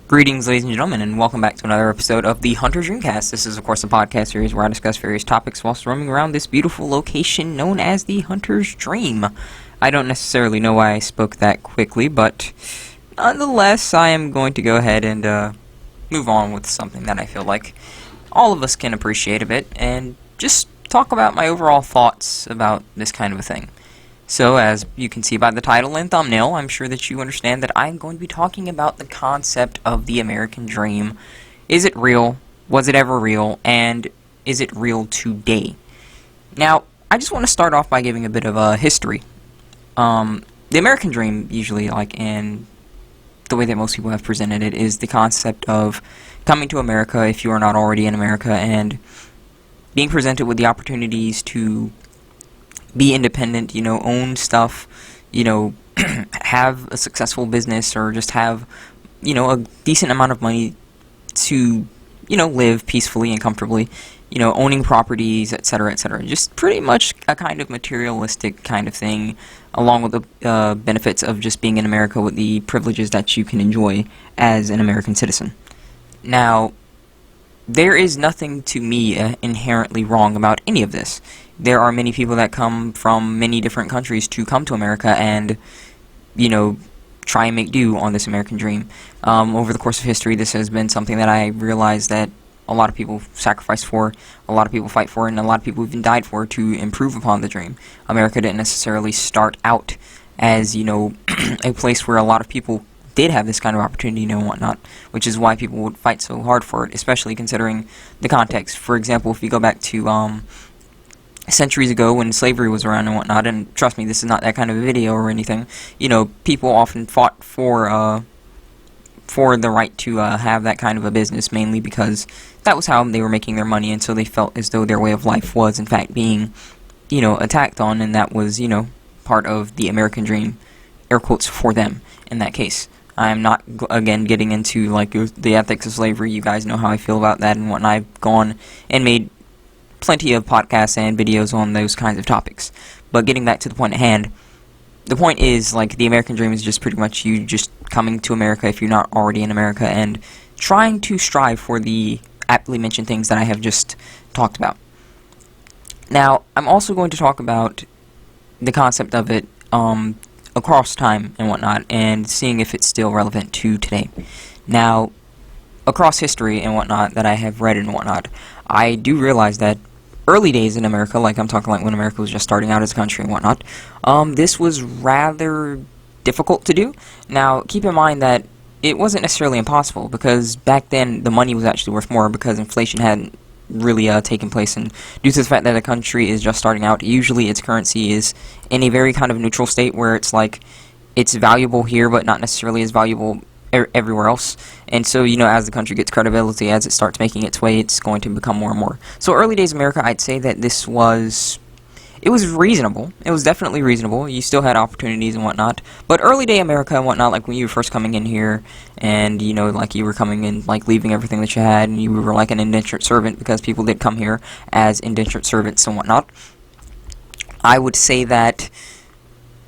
Greetings, ladies and gentlemen, and welcome back to another episode of the DREAMCAST. This is, of course, a podcast series where I discuss various topics whilst roaming around this beautiful location known as the Hunter's Dream. I don't necessarily know why I spoke that quickly, but nonetheless, I am going to go ahead and move on with something that I feel like all of us can appreciate a bit, and just talk about my overall thoughts about this kind of a thing. So, as you can see by the title and thumbnail, I'm sure that you understand that I'm going to be talking about the concept of the American dream. Is it real? Was it ever real? And is it real today? Now, I just want to start off by giving a bit of a history. The American dream, usually, in the way that most people have presented it, is the concept of coming to America if you are not already in America and being presented with the opportunities to be independent, own stuff, have a successful business, or just have, a decent amount of money to, live peacefully and comfortably, owning properties, etc., etc. Just pretty much a kind of materialistic kind of thing, along with the benefits of just being in America with the privileges that you can enjoy as an American citizen. Now, there is nothing to me inherently wrong about any of this. There are many people that come from many different countries to come to America and, try and make do on this American dream. Over the course of history, this has been something that I realized that a lot of people sacrifice for, a lot of people fight for, and a lot of people even died for to improve upon the dream. America didn't necessarily start out as, a place where a lot of people did have this kind of opportunity and whatnot, which is why people would fight so hard for it, especially considering the context. For example, if you go back to centuries ago when slavery was around and whatnot, and trust me, this is not that kind of a video or anything, people often fought for the right to have that kind of a business, mainly because that was how they were making their money, and so they felt as though their way of life was in fact being, attacked on, and that was, part of the American dream, air quotes, for them in that case. I'm not, again, getting into, the ethics of slavery. You guys know how I feel about that and whatnot. I've gone and made plenty of podcasts and videos on those kinds of topics. But getting back to the point at hand, the point is, the American dream is just pretty much you just coming to America if you're not already in America and trying to strive for the aptly mentioned things that I have just talked about. Now, I'm also going to talk about the concept of it, across time and whatnot, and seeing if it's still relevant to today. Now, across history and whatnot that I have read and whatnot, I do realize that early days in America, I'm talking when America was just starting out as a country and whatnot, this was rather difficult to do. Now, keep in mind that it wasn't necessarily impossible, because back then the money was actually worth more because inflation hadn't really taken place, and due to the fact that a country is just starting out, usually its currency is in a very kind of neutral state where it's it's valuable here but not necessarily as valuable everywhere else. And so, as the country gets credibility, as it starts making its way, it's going to become more and more. So early days America, I'd say that it was reasonable. It was definitely reasonable. You still had opportunities and whatnot. But early day America and whatnot, when you were first coming in here, and, you were coming in, leaving everything that you had, and you were an indentured servant, because people did come here as indentured servants and whatnot, I would say that,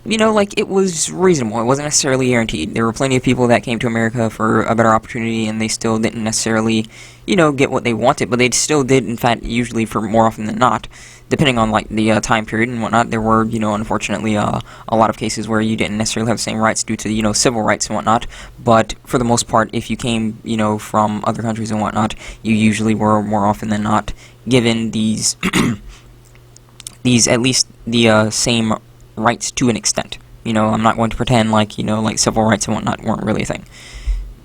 it was reasonable. It wasn't necessarily guaranteed. There were plenty of people that came to America for a better opportunity, and they still didn't necessarily, get what they wanted, but they still did, in fact, usually, for more often than not, depending on, the time period and whatnot. There were, unfortunately, a lot of cases where you didn't necessarily have the same rights due to, civil rights and whatnot, but for the most part, if you came, from other countries and whatnot, you usually were, more often than not, given these, at least the, same rights to an extent. I'm not going to pretend civil rights and whatnot weren't really a thing.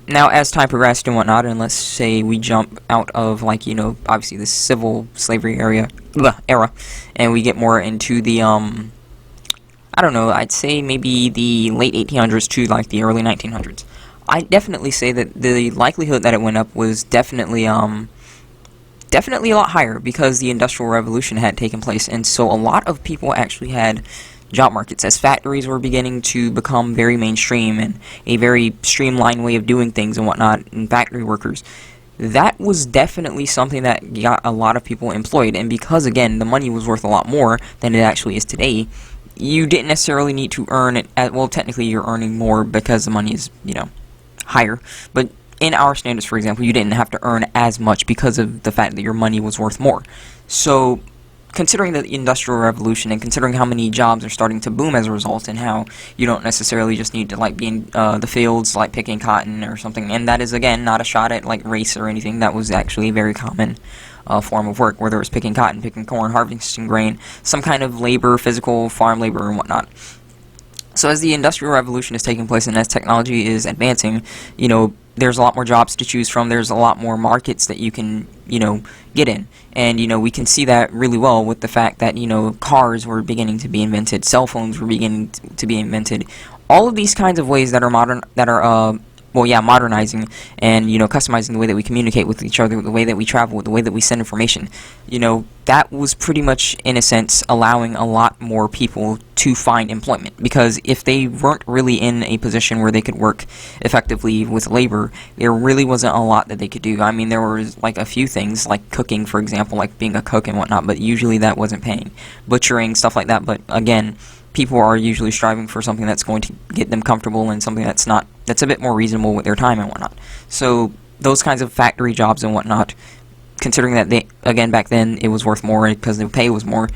Now, as time progressed and whatnot, and let's say we jump out of, obviously the civil slavery era, and we get more into the, I don't know, I'd say maybe the late 1800s to, the early 1900s. I definitely say that the likelihood that it went up was definitely a lot higher, because the Industrial Revolution had taken place, and so a lot of people actually had job markets, as factories were beginning to become very mainstream and a very streamlined way of doing things and whatnot, and factory workers. That was definitely something that got a lot of people employed, and because, again, the money was worth a lot more than it actually is today, you didn't necessarily need to earn it, well, technically you're earning more because the money is, higher, but in our standards, for example, you didn't have to earn as much because of the fact that your money was worth more. So, considering the Industrial Revolution and considering how many jobs are starting to boom as a result, and how you don't necessarily just need to like be in the fields like picking cotton or something, and that is again not a shot at like race or anything. That was actually a very common form of work, whether it was picking cotton, picking corn, harvesting grain, some kind of labor, physical farm labor and whatnot. So as the Industrial Revolution is taking place and as technology is advancing, there's a lot more jobs to choose from. There's a lot more markets that you can, get in. And, we can see that really well with the fact that, cars were beginning to be invented, cell phones were beginning to be invented. All of these kinds of ways that are modernizing and, customizing the way that we communicate with each other, the way that we travel, the way that we send information. That was pretty much, in a sense, allowing a lot more people to find employment. Because if they weren't really in a position where they could work effectively with labor, there really wasn't a lot that they could do. I mean, there was, like, a few things, like cooking, for example, like being a cook and whatnot, but usually that wasn't paying. Butchering, stuff like that, but, again, people are usually striving for something that's going to get them comfortable and something that's a bit more reasonable with their time and whatnot. So those kinds of factory jobs and whatnot, considering that back then it was worth more because the pay was more,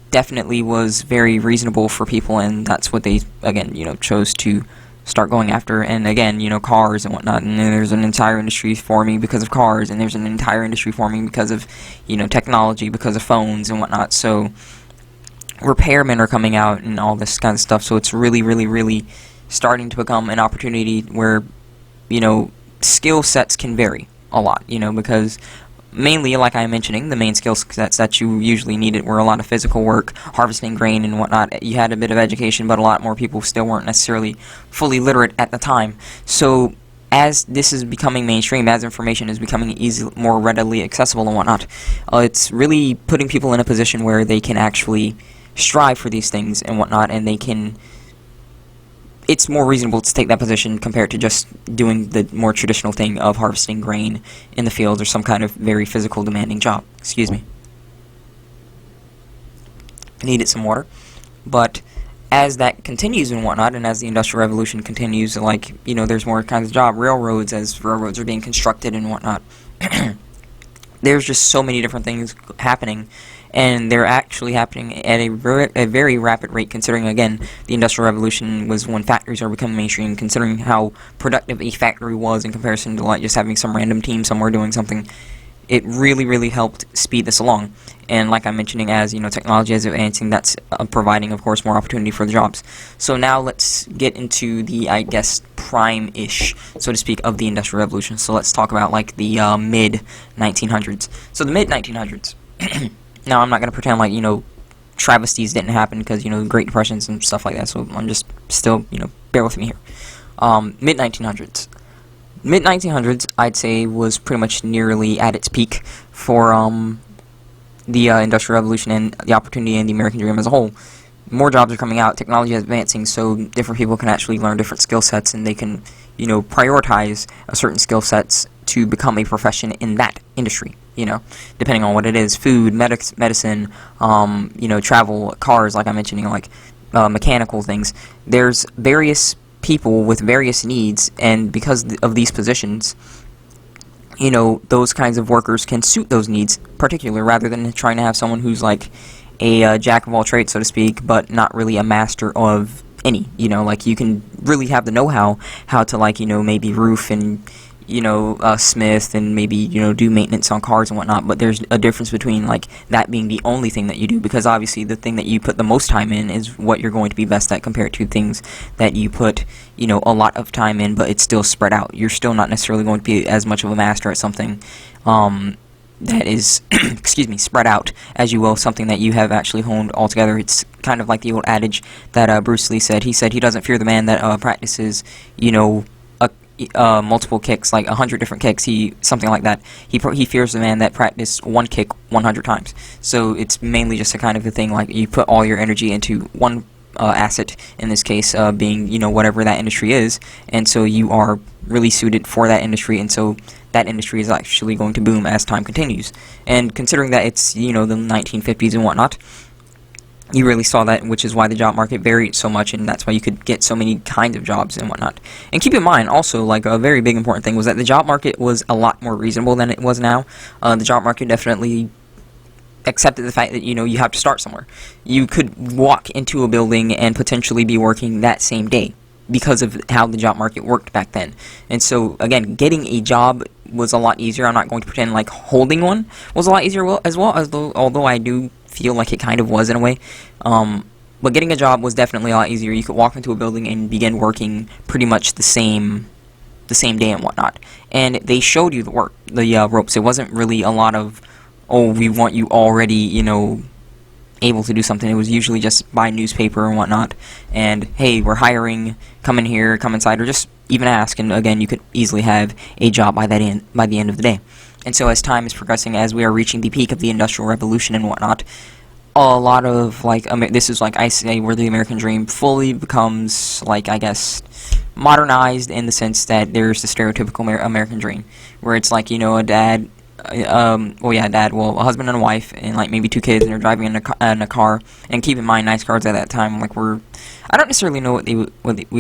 definitely was very reasonable for people, and that's what they chose to start going after. And again, cars and whatnot, and there's an entire industry forming because of cars, and there's an entire industry forming because of technology, because of phones and whatnot. So repairmen are coming out and all this kind of stuff, so it's really, really, really starting to become an opportunity where, skill sets can vary a lot, because mainly, like I'm mentioning, the main skill sets that you usually needed were a lot of physical work, harvesting grain and whatnot. You had a bit of education, but a lot more people still weren't necessarily fully literate at the time. So as this is becoming mainstream, as information is becoming more readily accessible and whatnot, it's really putting people in a position where they can actually strive for these things and whatnot, and it's more reasonable to take that position compared to just doing the more traditional thing of harvesting grain in the fields or some kind of very physical demanding job. Excuse me. Needed some water. But as that continues and whatnot, and as the Industrial Revolution continues, there's more kinds of job. Railroads, as railroads are being constructed and whatnot. There's just so many different things happening, and they're actually happening at a very rapid rate, considering, again, the Industrial Revolution was when factories are becoming mainstream, considering how productive a factory was in comparison to just having some random team somewhere doing something. It really, really helped speed this along. And like I'm mentioning, as technology is advancing, that's providing, of course, more opportunity for the jobs. So now let's get into the, prime-ish, so to speak, of the Industrial Revolution. So let's talk about the mid-1900s. So the mid-1900s. Now I'm not going to pretend travesties didn't happen because Great Depressions and stuff like that. So I'm just still bear with me here. Mid-1900s. Mid-1900s, I'd say, was pretty much nearly at its peak for the Industrial Revolution and the opportunity and the American dream as a whole. More jobs are coming out, technology is advancing, so different people can actually learn different skill sets, and they can, prioritize a certain skill sets to become a profession in that industry, depending on what it is: food, medicine, travel, cars, like I'm mentioning, mechanical things. There's various people with various needs, and because of these positions, those kinds of workers can suit those needs particularly, rather than trying to have someone who's a jack of all trades, so to speak, but not really a master of any. You can really have the know-how how to maybe roof and smith and maybe do maintenance on cars and whatnot, but there's a difference between that being the only thing that you do, because obviously the thing that you put the most time in is what you're going to be best at, compared to things that you put a lot of time in, but it's still spread out. You're still not necessarily going to be as much of a master at something that is excuse me, spread out as you will something that you have actually honed altogether. It's kind of like the old adage that Bruce Lee said. He said he doesn't fear the man that practices multiple kicks, 100 different kicks, something like that. He fears the man that practiced one kick 100 times. So it's mainly just a kind of a thing, you put all your energy into one asset, in this case being whatever that industry is, and so you are really suited for that industry, and so that industry is actually going to boom as time continues. And considering that it's the 1950s and whatnot, You really saw that, which is why the job market varied so much, and that's why you could get so many kinds of jobs and whatnot. And keep in mind, also, like, a very big important thing was that the job market was a lot more reasonable than it was now. The job market definitely accepted the fact that, you have to start somewhere. You could walk into a building and potentially be working that same day because of how the job market worked back then. And so, again, getting a job was a lot easier. I'm not going to pretend like holding one was a lot easier although I do feel like it kind of was in a way. But getting a job was definitely a lot easier. You could walk into a building and begin working pretty much the same day and whatnot. And they showed you the ropes. It wasn't really a lot of, oh, we want you already, able to do something. It was usually just by newspaper and whatnot. And, hey, we're hiring, come in here, come inside, or just even ask. And again, you could easily have a job by the end of the day. And so as time is progressing, as we are reaching the peak of the Industrial Revolution and whatnot, a lot of, this is, I say, where the American dream fully becomes, I guess, modernized in the sense that there's the stereotypical American dream, where it's a dad, a husband and a wife, and, maybe 2 kids, and they're driving in a car, and keep in mind, nice cars at that time, I don't necessarily know what we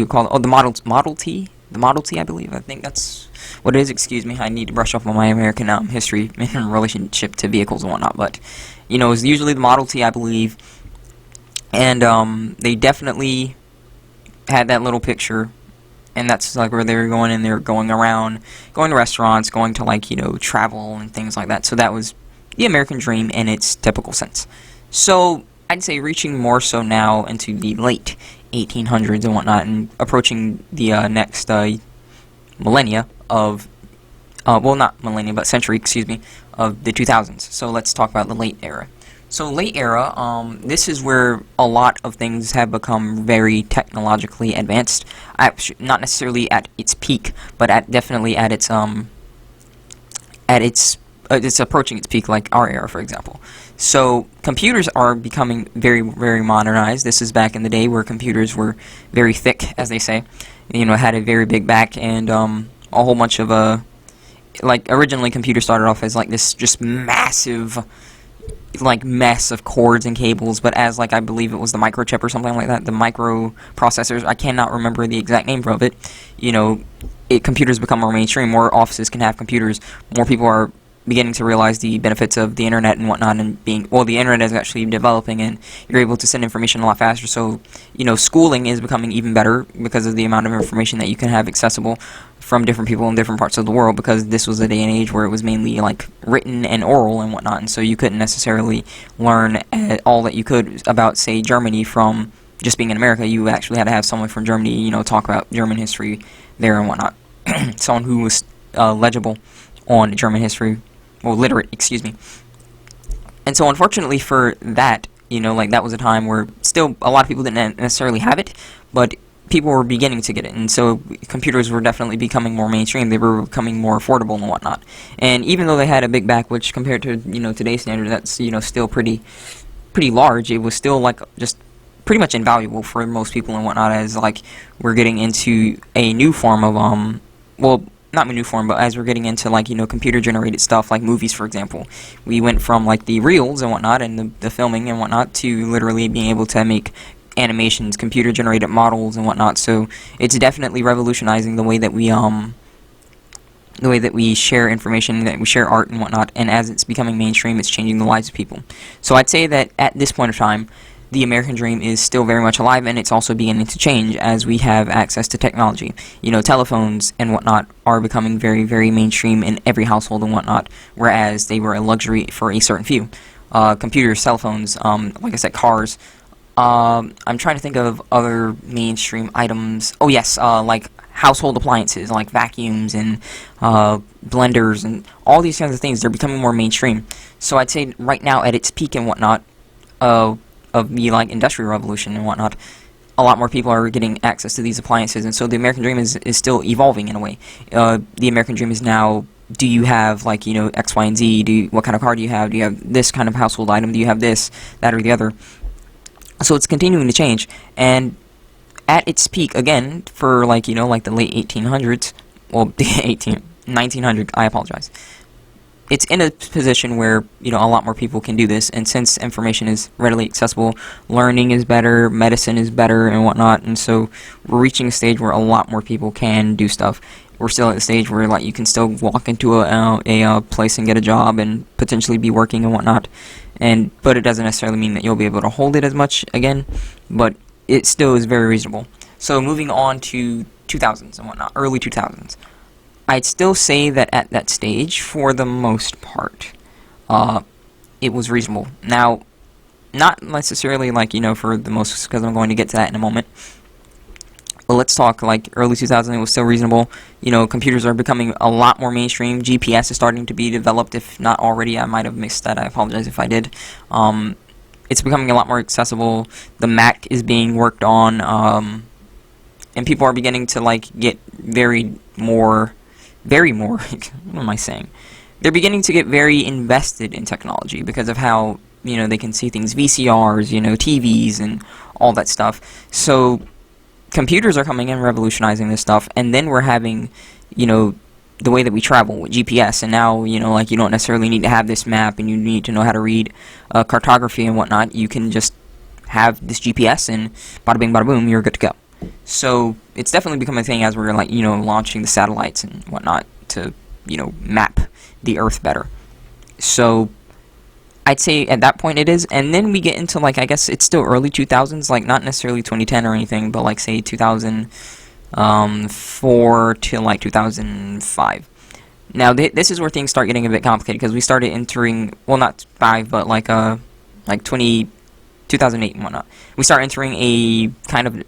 would call it, the Model T? The Model T, I believe. I think that's what it is. Excuse me. I need to brush up on my American history in relationship to vehicles and whatnot. But, it's usually the Model T, I believe. And they definitely had that little picture. And that's where they were going, and they were going around, going to restaurants, going to travel and things like that. So that was the American dream in its typical sense. So I'd say reaching more so now into the late 1800s and whatnot, and approaching the next millennia of, not millennia, but century, excuse me, of the 2000s. So let's talk about the late era. So late era, this is where a lot of things have become very technologically advanced. Not necessarily at its peak, but definitely at its it's approaching its peak, like our era, for example. So computers are becoming very, very modernized. This is back in the day where computers were very thick, as they say. Had a very big back, and a whole bunch of originally computers started off as this just massive mess of cords and cables, but as I believe it was the microchip or something like that, the microprocessors, I cannot remember the exact name of it. Computers become more mainstream, more offices can have computers, more people are beginning to realize the benefits of the internet and whatnot, and the internet is actually developing, and you're able to send information a lot faster. So, schooling is becoming even better because of the amount of information that you can have accessible from different people in different parts of the world, because this was a day and age where it was mainly written and oral and whatnot, and so you couldn't necessarily learn all that you could about, say, Germany from just being in America. You actually had to have someone from Germany, talk about German history there and whatnot. Someone who was legible on German history, or literate, excuse me. And so unfortunately for that, that was a time where still a lot of people didn't necessarily have it, but people were beginning to get it, and so computers were definitely becoming more mainstream. They were becoming more affordable and whatnot. And even though they had a big back, which compared to today's standard, that's still pretty large, it was still just pretty much invaluable for most people and whatnot, as we're getting into a new form of not a new form, but as we're getting into computer generated stuff, like movies, for example. We went from the reels and whatnot, and the filming and whatnot, to literally being able to make animations, computer generated models and whatnot. So it's definitely revolutionizing the way that we share information, that we share art and whatnot, and as it's becoming mainstream, it's changing the lives of people. So I'd say that at this point of time, the American dream is still very much alive, and it's also beginning to change as we have access to technology. Telephones and whatnot are becoming very, very mainstream in every household and whatnot, whereas they were a luxury for a certain few. Computers, cell phones, like I said, cars. I'm trying to think of other mainstream items. Oh yes, household appliances, like vacuums and blenders and all these kinds of things. They're becoming more mainstream. So I'd say right now at its peak and whatnot, of the Industrial Revolution and whatnot, a lot more people are getting access to these appliances, and so the American dream is still evolving in a way. The American dream is now, do you have X, Y, and Z? What kind of car do you have? Do you have this kind of household item? Do you have this, that, or the other? So it's continuing to change, and at its peak again for the late 1800s, well, 1900s. I apologize. it's in a position where, a lot more people can do this, and since information is readily accessible, learning is better, medicine is better, and whatnot, and so we're reaching a stage where a lot more people can do stuff. We're still at the stage where, like, you can still walk into a place and get a job and potentially be working and whatnot, but it doesn't necessarily mean that you'll be able to hold it as much again, but it still is very reasonable. So moving on to 2000s and whatnot, early 2000s. I'd still say that at that stage, for the most part, it was reasonable. Now, not necessarily like, for the most, because I'm going to get to that in a moment. But let's talk like early 2000s, it was still reasonable. Computers are becoming a lot more mainstream. GPS is starting to be developed, if not already. I might have missed that. I apologize if I did. It's becoming a lot more accessible. The Mac is being worked on, and people are beginning to like get very more, what am I saying? They're beginning to get very invested in technology because of how, they can see things, VCRs, TVs, and all that stuff. So computers are coming in, revolutionizing this stuff, and then we're having, the way that we travel with GPS, and now, like, you don't necessarily need to have this map, and you need to know how to read cartography and whatnot. You can just have this GPS, and bada bing, bada boom, you're good to go. So it's definitely become a thing as we're, like, launching the satellites and whatnot to, map the Earth better. So I'd say at that point it is, and then we get into, like, I guess it's still early 2000s, like, not necessarily 2010 or anything, but, like, say 2004 to, like, 2005. Now, this is where things start getting a bit complicated, because we started entering, well, not 5, but, like 2008 and whatnot. We start entering a kind of,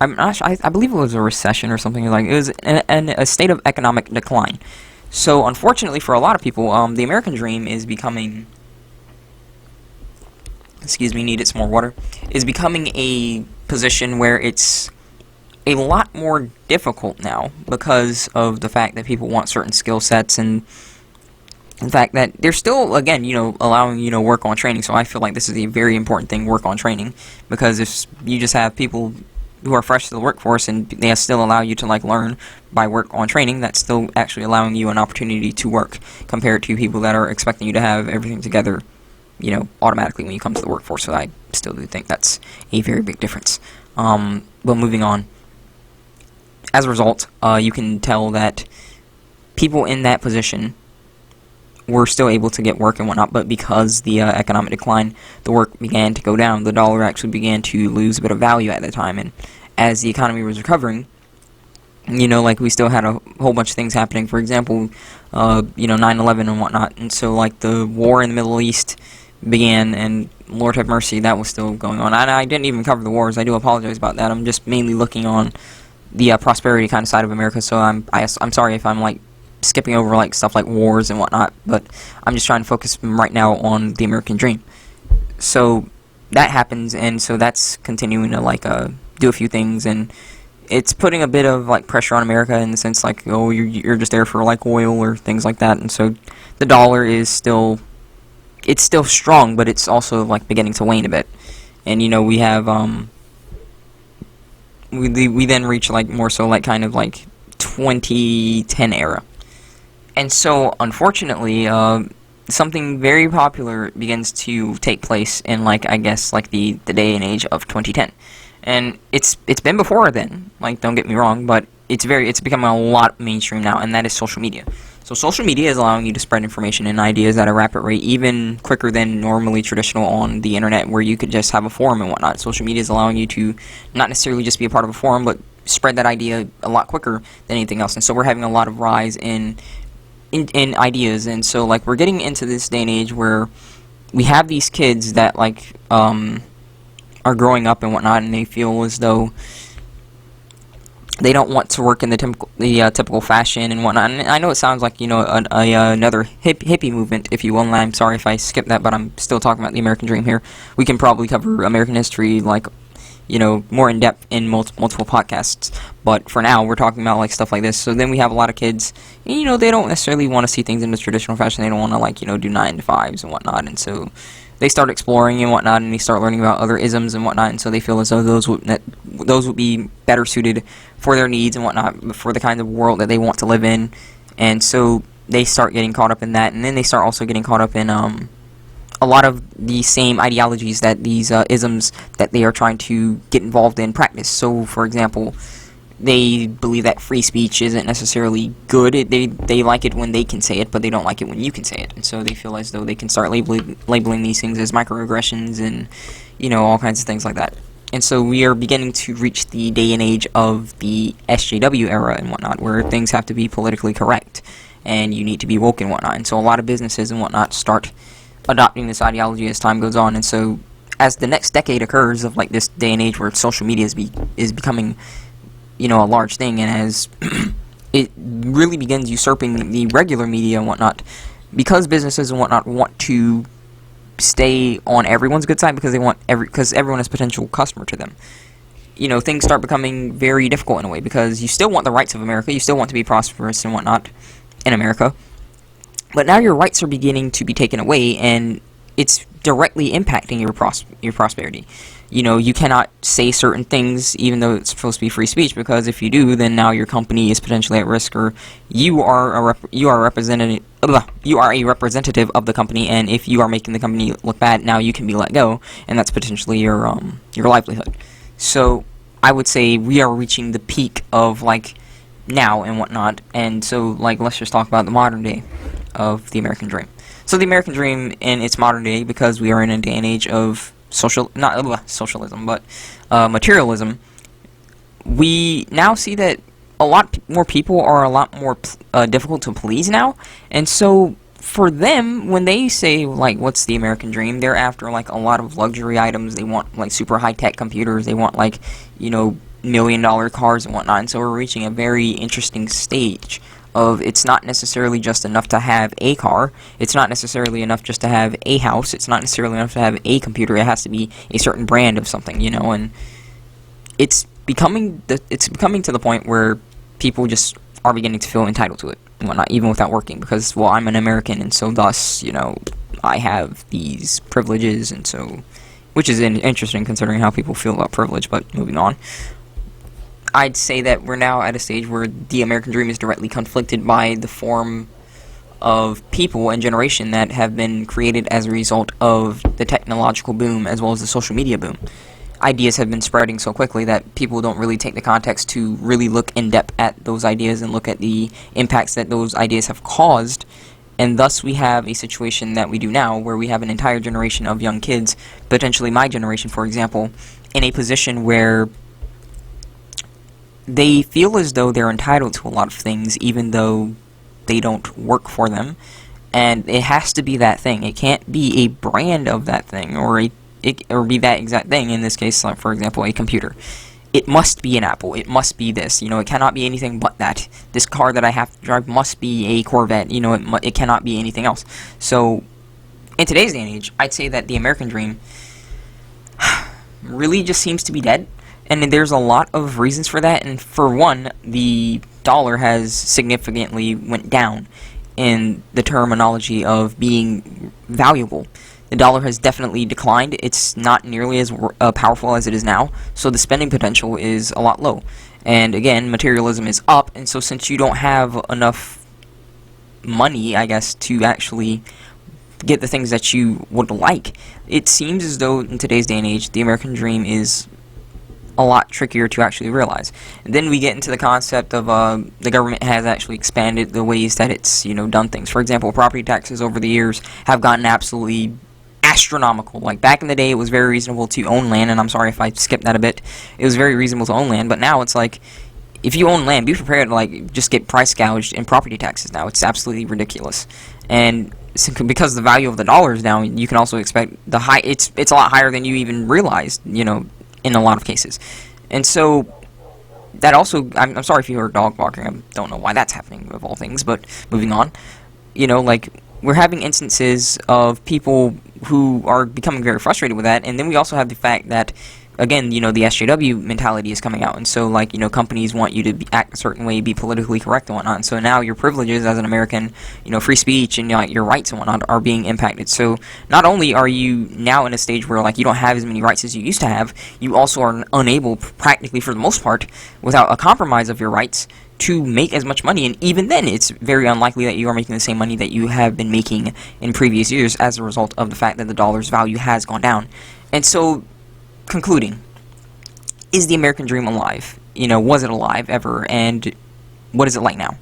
I'm not sure, I believe it was a recession or something, like, it was a state of economic decline. So, unfortunately for a lot of people, the American dream is becoming, needed some more water, is becoming a position where it's a lot more difficult now because of the fact that people want certain skill sets, and the fact that they're still, again, allowing, work on training. So I feel like this is a very important thing, work on training, because if you just have people who are fresh to the workforce and they still allow you to, like, learn by work on training, that's still actually allowing you an opportunity to work compared to people that are expecting you to have everything together, automatically when you come to the workforce. So I still do think that's a very big difference. But moving on, as a result, you can tell that people in that position were still able to get work and whatnot, but because the economic decline, the work began to go down. The dollar actually began to lose a bit of value at the time, and as the economy was recovering, like, we still had a whole bunch of things happening. For example, 9/11 and whatnot, and so, like, the war in the Middle East began, and Lord have mercy, that was still going on. And I didn't even cover the wars. I do apologize about that. I'm just mainly looking on the prosperity kind of side of America, so I'm sorry if I'm, like, skipping over, like, stuff like wars and whatnot, but I'm just trying to focus right now on the American dream. So that happens, and so that's continuing to, like, do a few things, and it's putting a bit of, like, pressure on America in the sense, like, oh, you're just there for, like, oil or things like that, and so the dollar is still, it's still strong, but it's also, like, beginning to wane a bit. And, we have, we then reach, like, more so, like, kind of, like, 2010 era. And so, unfortunately, something very popular begins to take place in, like, I guess, like, the day and age of 2010. And it's been before then, like, don't get me wrong, but it's becoming a lot mainstream now, and that is social media. So social media is allowing you to spread information and ideas at a rapid rate, even quicker than normally traditional on the internet, where you could just have a forum and whatnot. Social media is allowing you to not necessarily just be a part of a forum, but spread that idea a lot quicker than anything else. And so we're having a lot of rise in ideas, and so, like, we're getting into this day and age where we have these kids that, like, are growing up and whatnot, and they feel as though they don't want to work in the typical fashion and whatnot. And I know it sounds like, another hippie movement, if you will, and I'm sorry if I skipped that, but I'm still talking about the American dream here. We can probably cover American history, like, more in depth in multiple podcasts, but for now we're talking about, like, stuff like this. So then we have a lot of kids, and, they don't necessarily want to see things in the traditional fashion. They don't want to, like, do 9-to-5s and whatnot, and so they start exploring and whatnot, and they start learning about other isms and whatnot, and so they feel as though those would be better suited for their needs and whatnot, for the kind of world that they want to live in. And so they start getting caught up in that, and then they start also getting caught up in a lot of the same ideologies that these isms that they are trying to get involved in practice. So, for example, they believe that free speech isn't necessarily good. They like it when they can say it, but they don't like it when you can say it. And so they feel as though they can start labeling these things as microaggressions and, all kinds of things like that. And so we are beginning to reach the day and age of the SJW era and whatnot, where things have to be politically correct, and you need to be woke and whatnot. And so a lot of businesses and whatnot start adopting this ideology as time goes on. And so as the next decade occurs of like this day and age where social media is becoming a large thing, and as it really begins usurping the regular media and whatnot, because businesses and whatnot want to stay on everyone's good side because everyone is a potential customer to them. Things start becoming very difficult in a way, because you still want the rights of America, you still want to be prosperous and whatnot in America, but now your rights are beginning to be taken away, and it's directly impacting your prosperity. You cannot say certain things even though it's supposed to be free speech, because if you do, then now your company is potentially at risk, or you are a representative of the company, and if you are making the company look bad, now you can be let go, and that's potentially your livelihood. So I would say we are reaching the peak of like now and whatnot, and so like let's just talk about the modern day of the American dream. So the American dream in its modern day, because we are in a day and age of socialism, but materialism, we now see that a lot more people are a lot more difficult to please now. And so for them, when they say like what's the American dream, they're after like a lot of luxury items. They want like super high-tech computers, they want like $1 million cars and whatnot. And so we're reaching a very interesting stage of it's not necessarily just enough to have a car, it's not necessarily enough just to have a house, it's not necessarily enough to have a computer, it has to be a certain brand of something, and it's becoming to the point where people just are beginning to feel entitled to it and whatnot, even without working, because, well, I'm an American, and so thus, I have these privileges, and so, which is interesting considering how people feel about privilege, but moving on. I'd say that we're now at a stage where the American dream is directly conflicted by the form of people and generation that have been created as a result of the technological boom as well as the social media boom. Ideas have been spreading so quickly that people don't really take the context to really look in depth at those ideas and look at the impacts that those ideas have caused, and thus we have a situation that we do now where we have an entire generation of young kids, potentially my generation for example, in a position where they feel as though they're entitled to a lot of things even though they don't work for them, and it has to be that thing. It can't be a brand of that thing or be that exact thing. In this case, like for example, a computer. It must be an Apple. It must be this. It cannot be anything but that. This car that I have to drive must be a Corvette. It cannot be anything else. So, in today's day and age, I'd say that the American dream really just seems to be dead. And there's a lot of reasons for that, and for one, the dollar has significantly went down in the terminology of being valuable. The dollar has definitely declined. It's not nearly as powerful as it is now, so the spending potential is a lot low. And again, materialism is up, and so since you don't have enough money, I guess, to actually get the things that you would like, it seems as though in today's day and age, the American dream is a lot trickier to actually realize. And then we get into the concept of the government has actually expanded the ways that it's done things. For example, property taxes over the years have gotten absolutely astronomical. Like back in the day, it was very reasonable to own land, and I'm sorry if I skipped that a bit. It was very reasonable to own land, but now it's like if you own land, be prepared to like just get price gouged in property taxes. Now it's absolutely ridiculous, and because the value of the dollar is down, you can also expect the high. It's a lot higher than you even realized. In a lot of cases. And so that also, I'm sorry if you heard a dog barking, I don't know why that's happening of all things, but moving on, like we're having instances of people who are becoming very frustrated with that, and then we also have the fact that again, the SJW mentality is coming out, and so, like, companies want you to act a certain way, be politically correct and whatnot, and so now your privileges as an American, free speech and, like, your rights and whatnot are being impacted. So not only are you now in a stage where, like, you don't have as many rights as you used to have, you also are unable, practically for the most part, without a compromise of your rights, to make as much money, and even then it's very unlikely that you are making the same money that you have been making in previous years as a result of the fact that the dollar's value has gone down. And so, concluding, is the American dream alive? Was it alive ever, and what is it like now?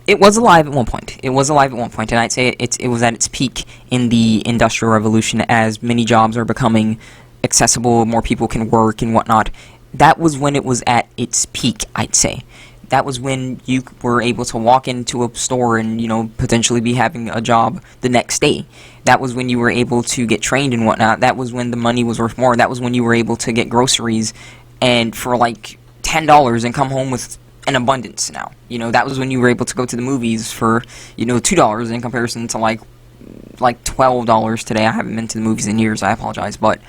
It was alive at one point. It was alive at one point, and I'd say it was at its peak in the Industrial Revolution, as many jobs are becoming accessible, more people can work and whatnot. That was when it was at its peak, I'd say. That was when you were able to walk into a store and, potentially be having a job the next day. That was when you were able to get trained and whatnot. That was when the money was worth more. That was when you were able to get groceries and for like $10 and come home with an abundance now. That was when you were able to go to the movies for, $2 in comparison to like $12 today. I haven't been to the movies in years, I apologize, but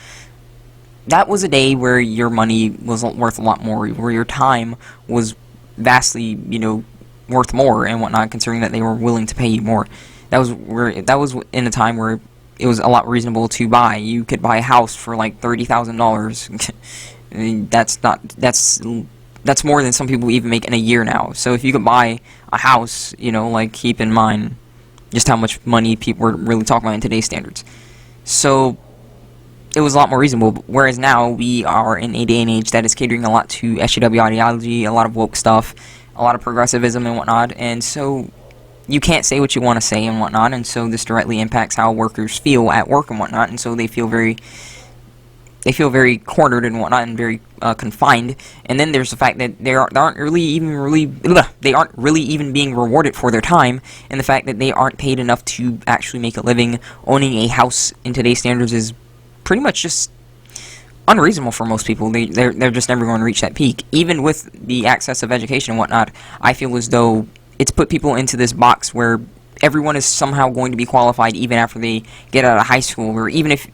that was a day where your money was worth a lot more, where your time was vastly, worth more and whatnot, considering that they were willing to pay you more. That was in a time where it was a lot reasonable to buy. You could buy a house for like $30,000. I mean, that's more than some people even make in a year now. So if you could buy a house, keep in mind just how much money people were really talking about in today's standards. So it was a lot more reasonable, whereas now we are in a day and age that is catering a lot to SJW ideology, a lot of woke stuff, a lot of progressivism and whatnot, and so you can't say what you want to say and whatnot, and so this directly impacts how workers feel at work and whatnot, and so they feel very cornered and whatnot, and very confined. And then there's the fact that they aren't really even being rewarded for their time, and the fact that they aren't paid enough to actually make a living. Owning a house in today's standards is pretty much just unreasonable for most people. They're just never going to reach that peak. Even with the access of education and whatnot, I feel as though it's put people into this box where everyone is somehow going to be qualified even after they get out of high school, or even if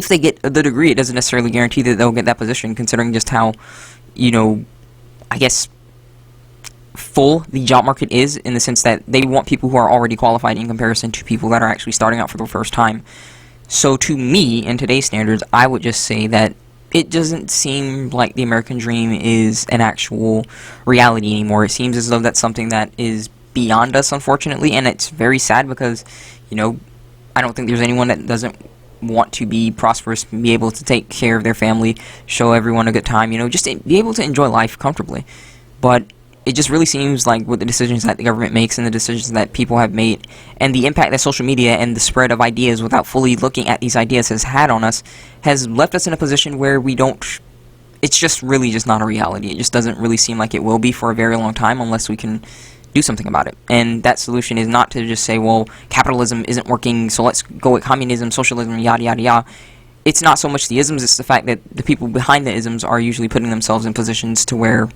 they get the degree, it doesn't necessarily guarantee that they'll get that position, considering just how, I guess, full the job market is, in the sense that they want people who are already qualified in comparison to people that are actually starting out for the first time. So to me, in today's standards, I would just say that it doesn't seem like the American dream is an actual reality anymore. It seems as though that's something that is beyond us, unfortunately, and it's very sad because, I don't think there's anyone that doesn't want to be prosperous, be able to take care of their family, show everyone a good time, just to be able to enjoy life comfortably. But it just really seems like with the decisions that the government makes and the decisions that people have made and the impact that social media and the spread of ideas without fully looking at these ideas has had on us, has left us in a position where it's just really just not a reality. It just doesn't really seem like it will be for a very long time unless we can do something about it. And that solution is not to just say, well, capitalism isn't working, so let's go with communism, socialism, yada yada yada. It's not so much the isms, it's the fact that the people behind the isms are usually putting themselves in positions to where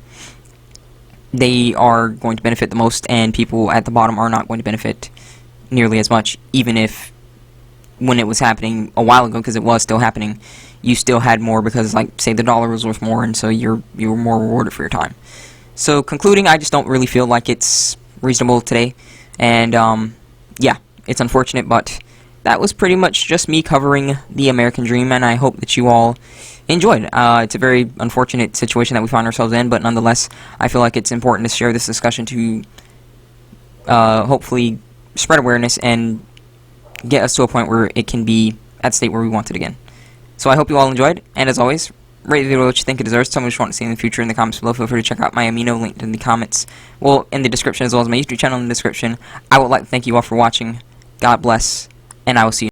they are going to benefit the most, and people at the bottom are not going to benefit nearly as much, even if when it was happening a while ago, because it was still happening, you still had more because, like, say the dollar was worth more, and so you were more rewarded for your time. So, concluding, I just don't really feel like it's reasonable today, and, yeah, it's unfortunate, but that was pretty much just me covering the American dream, and I hope that you all enjoyed. It's a very unfortunate situation that we find ourselves in, but nonetheless, I feel like it's important to share this discussion to hopefully spread awareness and get us to a point where it can be at the state where we want it again. So I hope you all enjoyed, and as always, rate the video what you think it deserves. Tell me what you want to see in the future in the comments below. Feel free to check out my amino linked in the comments, well, in the description, as well as my YouTube channel in the description. I would like to thank you all for watching. God bless, and I will see you